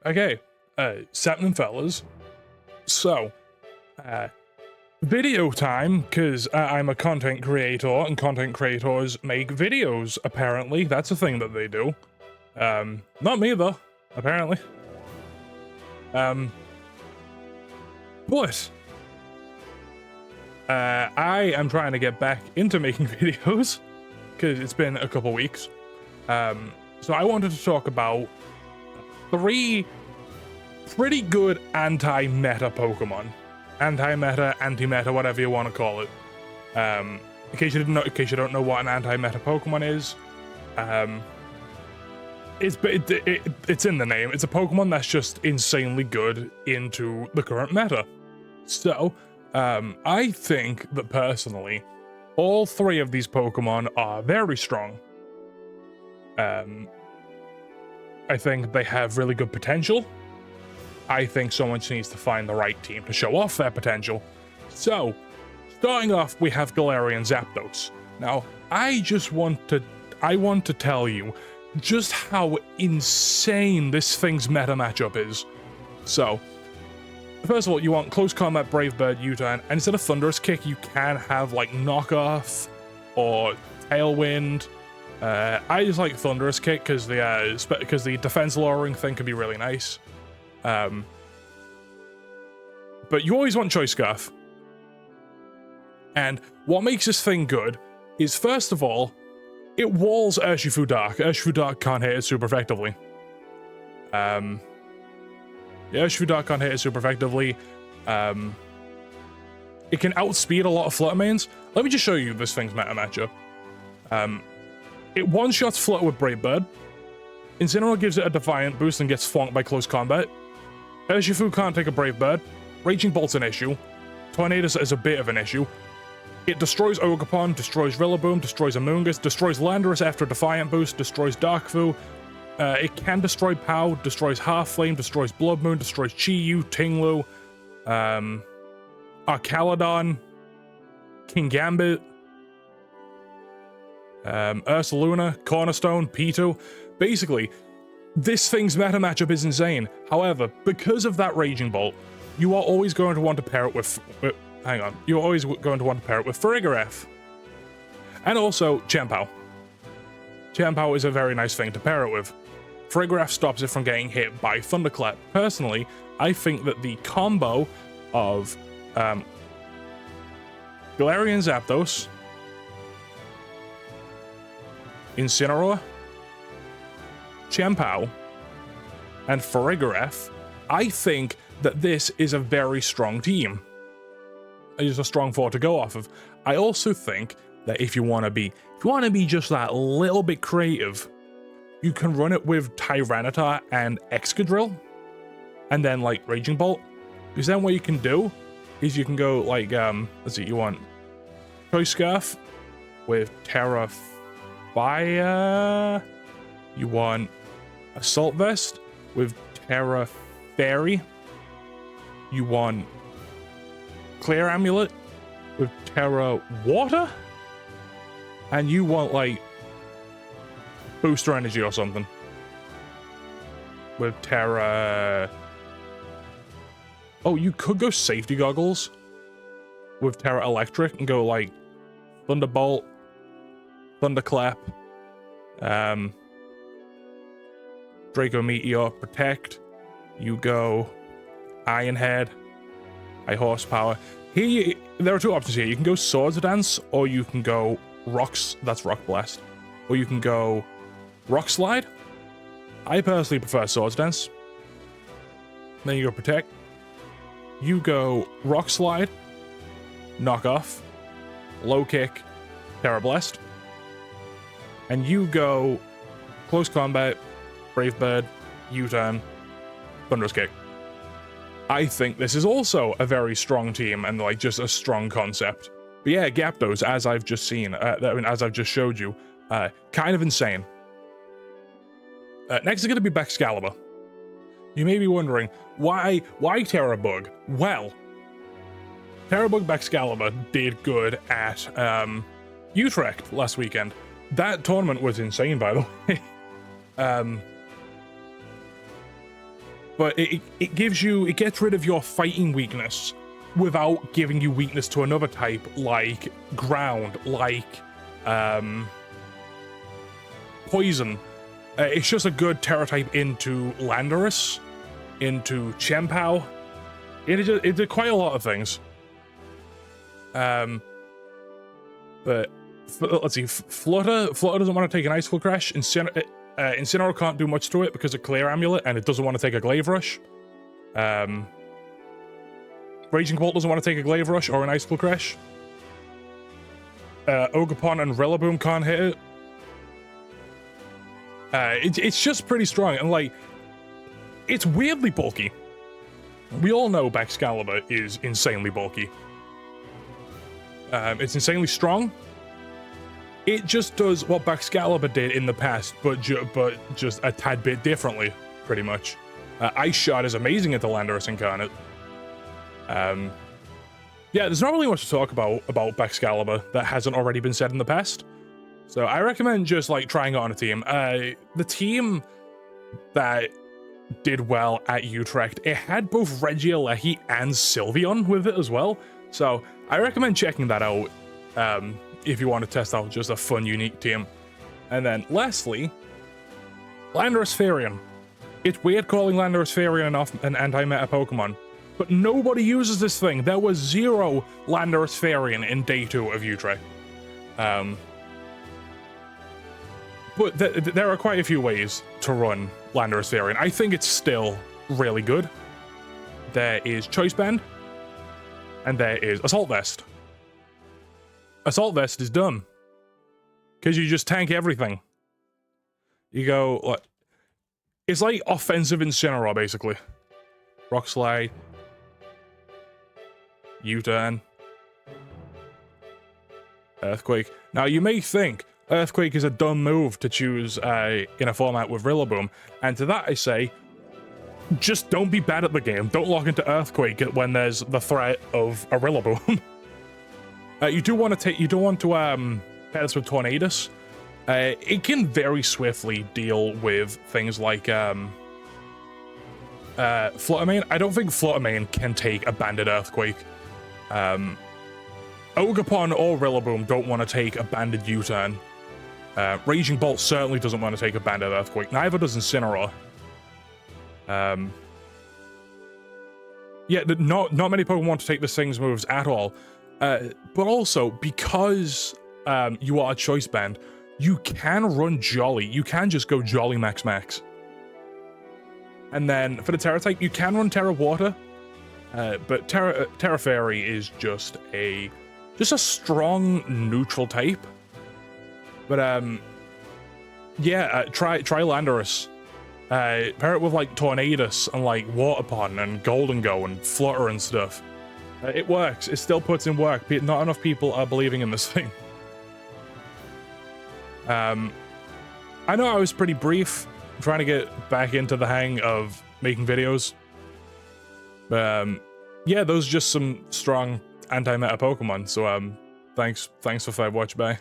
Okay, Septim fellas. So, video time, because I'm a content creator, and content creators make videos, apparently. That's a thing that they do. Not me, though, apparently. But I am trying to get back into making videos, because it's been a couple weeks. So I wanted to talk about 3 pretty good anti-meta Pokemon. Anti-meta, anti-meta, whatever you want to call it. In case you don't know what an anti-meta Pokemon is, it's in the name. It's a Pokemon that's just insanely good into the current meta. So, I think that personally, all 3 of these Pokemon are very strong. I think they have really good potential. I think someone just needs to find the right team to show off their potential. So, starting off, we have Galarian Zapdos. Now, I want to tell you just how insane this thing's meta matchup is. So, first of all, you want Close Combat, Brave Bird, U-Turn, and instead of Thunderous Kick, you can have like Knockoff or Tailwind. I just like Thunderous Kick because the defense lowering thing can be really nice. But you always want Choice Scarf. And what makes this thing good is, first of all, it walls Urshifu Dark. Urshifu Dark can't hit it super effectively. Urshifu Dark can't hit it super effectively. It can outspeed a lot of Flutter Mains. Let me just show you this thing's meta matchup. It one-shots Flutter with Brave Bird. Incineroar gives it a Defiant boost and gets flanked by Close Combat. Urshifu can't take a Brave Bird. Raging Bolt's an issue. Tornadus is a bit of an issue. It destroys Ogerpon, destroys Rillaboom, destroys Amoonguss, destroys Landorus after a Defiant boost, destroys Darkfu. It can destroy Pow, destroys Half Flame, destroys Blood Moon, destroys Chi-Yu, Tinglu, Arcaludon, King Gambit, Ursaluna, Cornerstone, Pitou. Basically, this thing's meta matchup is insane. However, because of that Raging Bolt, you are always going to want to pair it with you're always going to want to pair it with Reg F. And also, Chien-Pao. Chien-Pao is a very nice thing to pair it with. Reg F stops it from getting hit by Thunderclap. Personally, I think that the combo of Galarian Zapdos, Incineroar, Chien-Pao, and Farigiraf, I think that this is a very strong team. It's a strong 4 to go off of. I also think that if you want to be just that little bit creative, you can run it with Tyranitar and Excadrill, and then like Raging Bolt. Because then what you can do is you can go like let's see, you want Choice Scarf with Terra Fire. You want Assault Vest with Terra Fairy. You want Clear Amulet with Terra Water. And you want like Booster Energy or something with Terra. Oh, you could go Safety Goggles with Terra Electric and go like Thunderbolt, Thunderclap, Draco Meteor, Protect. You go Iron Head, High Horsepower. Here, there are 2 options here. You can go Swords Dance, or you can go Rocks. That's Rock Blast, or you can go Rock Slide. I personally prefer Swords Dance. Then you go Protect. You go Rock Slide, Knock Off, Low Kick, Terra Blast, and you go Close Combat, Brave Bird, U-Turn, Thunderous Kick. I think this is also a very strong team and like just a strong concept. But yeah, Gyapdos, as I've just seen, as I've just showed you, kind of insane. Next is going to be Baxcalibur. You may be wondering, why Terrabug? Well, Terrabug Baxcalibur did good at Utrecht last weekend. That tournament was insane, by the way. but it gets rid of your fighting weakness without giving you weakness to another type like ground, like poison. It's just a good Terra type into Landorus, into Chien-Pao. It did quite a lot of things. But let's see, Flutter doesn't want to take an Icicle Crash. Incineroar can't do much to it because of Clear Amulet, and it doesn't want to take a Glaive Rush. Raging Bolt doesn't want to take a Glaive Rush or an Icicle Crash. Ogerpon and Rillaboom can't hit it. It's just pretty strong, and like, it's weirdly bulky. We all know Baxcalibur is insanely bulky. It's insanely strong. It just does what Baxcalibur did in the past, but just a tad bit differently, pretty much. Ice Shot is amazing at the Landorus Incarnate. Yeah, there's not really much to talk about Baxcalibur that hasn't already been said in the past. So I recommend just like trying it on a team. The team that did well at Utrecht, it had both Regieleki and Sylveon with it as well. So I recommend checking that out if you want to test out just a fun, unique team. And then lastly, Landorus Firion. It's weird calling Landorus Firion an anti-meta Pokemon, but nobody uses this thing. There was 0 Landorus Firion in Day 2 of Utrecht. But there are quite a few ways to run Landorus Firion. I think it's still really good. There is Choice Band, and there is Assault Vest. Assault Vest is dumb, because you just tank everything. You go, like, it's like offensive Incineroar, basically. Rock Slide, U-Turn, Earthquake. Now, you may think Earthquake is a dumb move to choose in a format with Rillaboom, and to that I say, just don't be bad at the game. Don't lock into Earthquake when there's the threat of a Rillaboom. You don't want to pair this with Tornadus. It can very swiftly deal with things like Fluttermane. I don't think Fluttermane can take a Banded Earthquake. Ogerpon or Rillaboom don't want to take a Banded U-Turn. Raging Bolt certainly doesn't want to take a Banded Earthquake. Neither does Incineroar. Yeah, not many Pokemon want to take this thing's moves at all. But also, because you are a Choice Band, you can run Jolly. You can just go Jolly Max Max. And then for the Terra type, you can run Terra Water. But Terra Fairy is just a strong neutral type. But yeah, try Landorus. Pair it with like Tornadus and like Waterpon and Golden Go and Flutter and stuff. It works. It still puts in work. Not enough people are believing in this thing. I know I was pretty brief. I'm trying to get back into the hang of making videos. But yeah, those are just some strong anti-meta Pokemon. So thanks for watching. Bye.